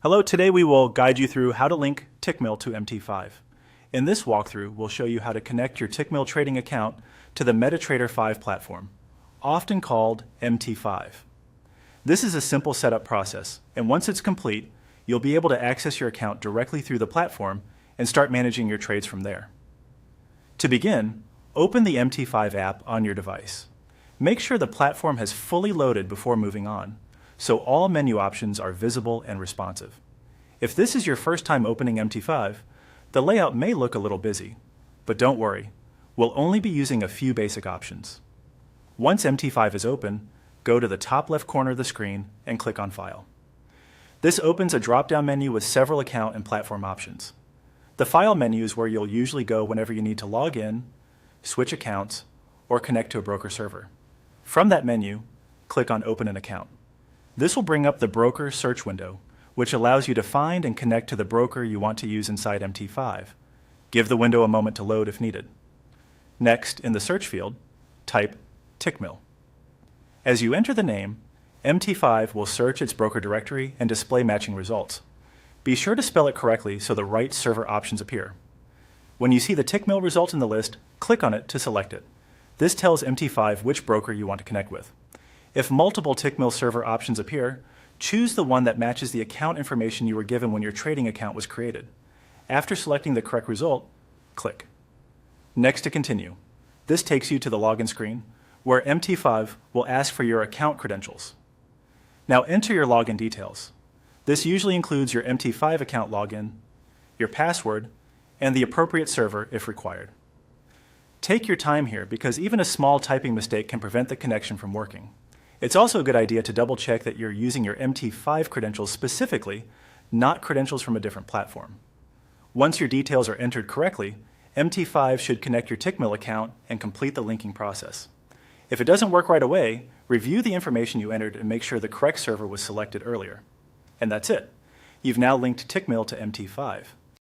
Hello, today we will guide you through how to link Tickmill to MT5. In this walkthrough, we'll show you how to connect your Tickmill trading account to the MetaTrader 5 platform, often called MT5. This is a simple setup process, and once it's complete, you'll be able to access your account directly through the platform and start managing your trades from there. To begin, open the MT5 app on your device. Make sure the platform has fully loaded before moving on, so all menu options are visible and responsive. If this is your first time opening MT5, the layout may look a little busy, but don't worry, we'll only be using a few basic options. Once MT5 is open, go to the top left corner of the screen and click on File. This opens a drop-down menu with several account and platform options. The File menu is where you'll usually go whenever you need to log in, switch accounts, or connect to a broker server. From that menu, click on Open an Account. This will bring up the broker search window, which allows you to find and connect to the broker you want to use inside MT5. Give the window a moment to load if needed. Next, in the search field, type Tickmill. As you enter the name, MT5 will search its broker directory and display matching results. Be sure to spell it correctly so the right server options appear. When you see the Tickmill result in the list, click on it to select it. This tells MT5 which broker you want to connect with. If multiple Tickmill server options appear, choose the one that matches the account information you were given when your trading account was created. After selecting the correct result, click. Next to continue. This takes you to the login screen, where MT5 will ask for your account credentials. Now enter your login details. This usually includes your MT5 account login, your password, and the appropriate server if required. Take your time here because even a small typing mistake can prevent the connection from working. It's also a good idea to double check that you're using your MT5 credentials specifically, not credentials from a different platform. Once your details are entered correctly, MT5 should connect your Tickmill account and complete the linking process. If it doesn't work right away, review the information you entered and make sure the correct server was selected earlier. And that's it. You've now linked Tickmill to MT5.